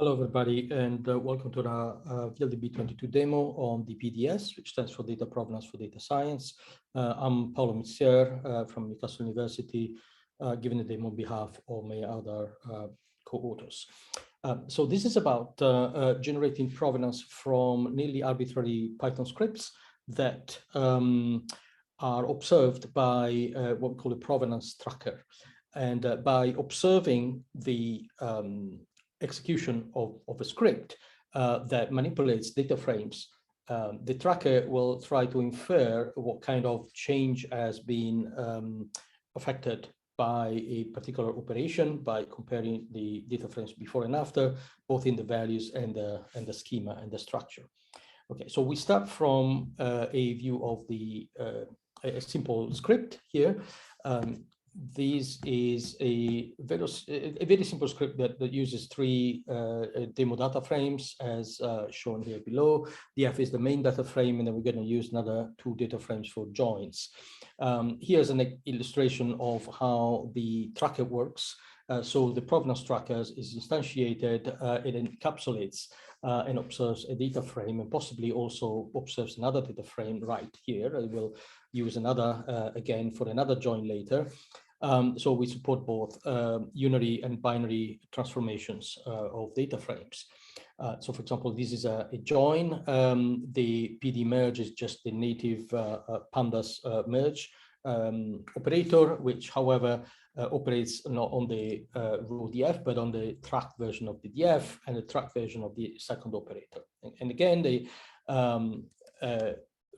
Hello, everybody, and welcome to the VLDB 22 demo on DPDS, which stands for Data Provenance for Data Science. I'm Paolo Missier from Newcastle University, giving the demo on behalf of my other co-authors. So this is about generating provenance from nearly arbitrary Python scripts that are observed by what we call a provenance tracker. And by observing the execution of a script that manipulates data frames, the tracker will try to infer what kind of change has been affected by a particular operation by comparing the data frames before and after, both in the values and the schema and the structure. Okay, so we start from a view of the a simple script here. This is a very simple script that uses three demo data frames as shown here below. DF is the main data frame, and then we're going to use another two data frames for joins. Here's an illustration of how the tracker works. So the provenance tracker is instantiated, it encapsulates and observes a data frame, and possibly also observes another data frame right here. I will use another again for another join later. So we support both unary and binary transformations of data frames. So for example, this is a join. The PD merge is just the native pandas merge operator, which however operates not on the raw DF, but on the tracked version of the DF and the tracked version of the second operator. And again, the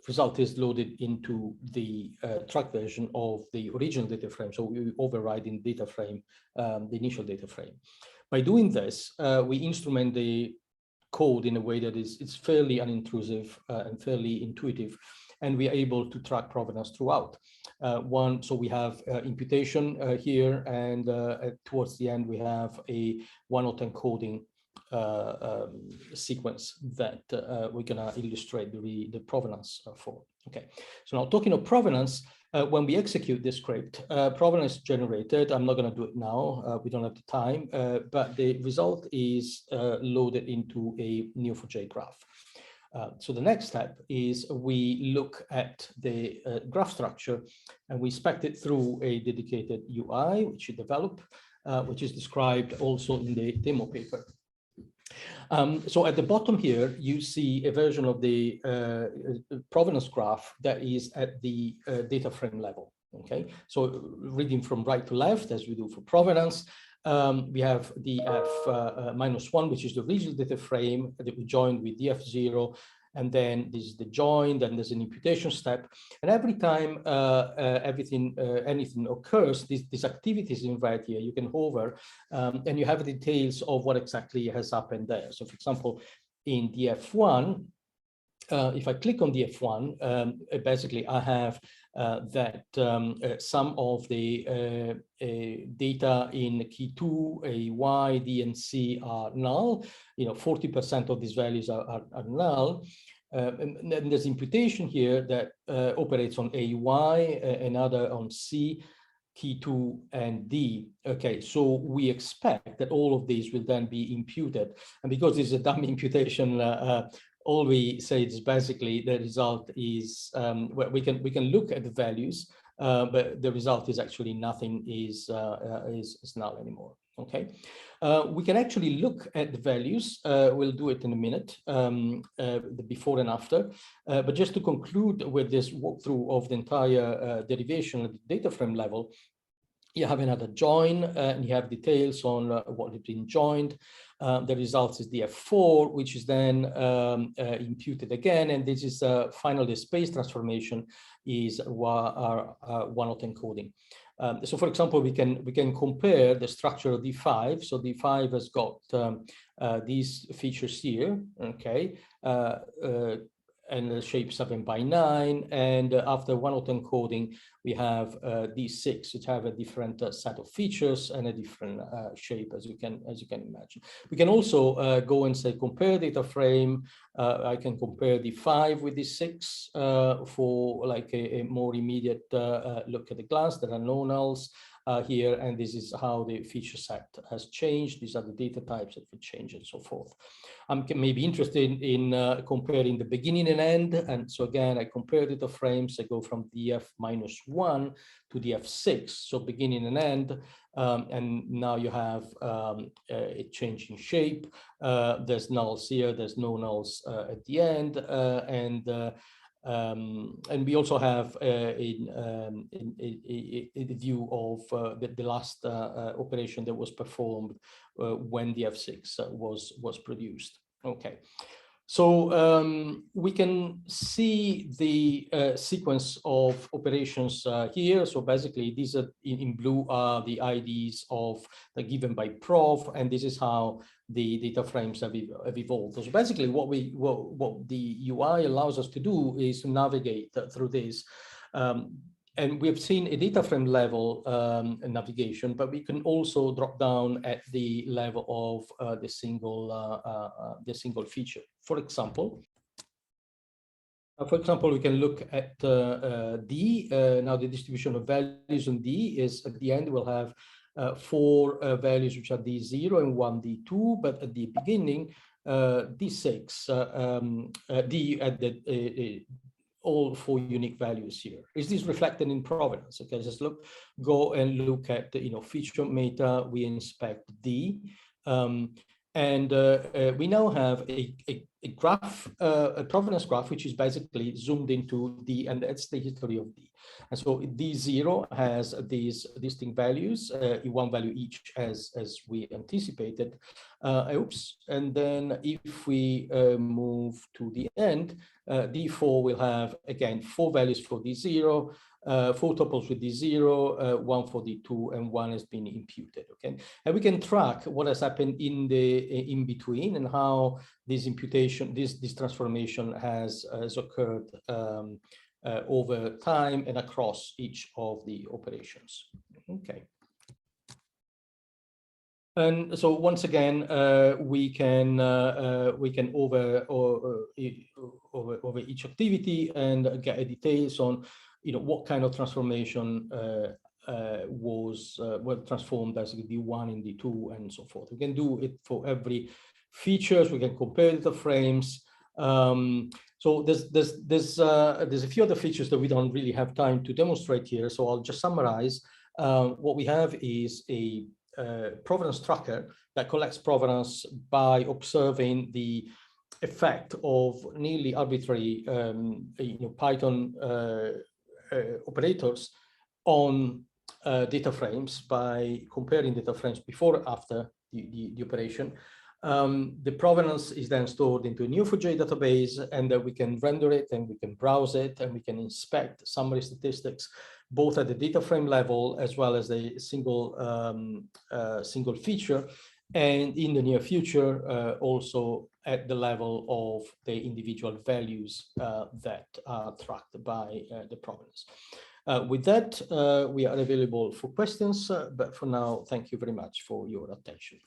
result is loaded into the tracked version of the original data frame. So we override in data frame, the initial data frame. By doing this, we instrument the code in a way that is fairly unintrusive and fairly intuitive, and we are able to track provenance throughout. So we have imputation here, and towards the end, we have a one-hot encoding sequence that we're going to illustrate the provenance for. Okay, so now talking of provenance, when we execute this script, provenance generated. I'm not going to do it now, we don't have the time, but the result is loaded into a Neo4j graph. So the next step is we look at the graph structure, and we inspect it through a dedicated UI, which you develop, which is described also in the demo paper. So at the bottom here, you see a version of the provenance graph that is at the data frame level. Okay, so reading from right to left, as we do for provenance, we have DF -1, which is the original data frame that we joined with DF0. And then this is the join, then there's an imputation step. And every time anything occurs, these activities in red here, you can hover and you have details of what exactly has happened there. So for example, in DF1, if I click on DF1, basically I have that some of the data in key 2, A, Y, D, and C are null. 40% of these values are null. And then there's imputation here that operates on A, Y, another on C, key 2, and D. Okay, so we expect that all of these will then be imputed. And because this is a dummy imputation, all we say is basically the result is we can look at the values, but the result is actually nothing is null anymore. Okay, we can actually look at the values. We'll do it in a minute, the before and after. But just to conclude with this walkthrough of the entire derivation at the data frame level, you have another join, and you have details on what has been joined. The result is DF4, which is then imputed again, and this is finally the space transformation is our one-hot encoding. So, for example, we can compare the structure of D5. So D5 has got these features here, okay, and the shape 7×9, and after one-hot encoding, we have D6, which have a different set of features and a different shape, as you can imagine. We can also go and say compare data frame. I can compare D5 with D6 for like a more immediate look at the glance. There are no nulls. here, and this is how the feature set has changed. These are the data types that have changed and so forth. I'm maybe interested in comparing the beginning and end, and so again, I compare data frames. I go from df-1 to df6, so beginning and end, and now you have a change in shape. There's nulls here, there's no nulls at the end, and we also have a view of the last operation that was performed when the F6 was produced. Okay, so we can see the sequence of operations here. So basically, these are in blue are the IDs of given by Prov, and this is how the data frames have evolved. So basically, what the UI allows us to do is to navigate through this. And we've seen a data frame level navigation, but we can also drop down at the level of the single feature. For example, we can look at D. Now the distribution of values on D is at the end we'll have 4 values which are D0 and 1 D2, but at the beginning D6, D at the all 4 unique values here. Is this reflected in provenance? Okay, just go and look at the feature meta. We inspect D, and we now have a graph, a provenance graph, which is basically zoomed into D, and that's the history of D. And so D0 has these distinct values, 1 value each, as we anticipated. Oops. And then if we move to the end, D4 will have, again, 4 values for D0, 4 tuples with D0, 1 for D2, and 1 has been imputed. Okay, and we can track what has happened in the in between and how this imputation, this transformation has occurred over time and across each of the operations. Okay. And so once again, we can over each activity and get details on what kind of transformation was transformed as D1 in D2 and so forth. We can do it for every features. We can compare the frames. So there's a few other features that we don't really have time to demonstrate here. So I'll just summarize. What we have is a provenance tracker that collects provenance by observing the effect of nearly arbitrary Python operators on data frames by comparing data frames before and after the operation. The provenance is then stored into a Neo4j database, and we can render it, and we can browse it, and we can inspect summary statistics, both at the data frame level as well as the single feature, and in the near future also at the level of the individual values that are tracked by the provenance. With that, we are available for questions, but for now, thank you very much for your attention.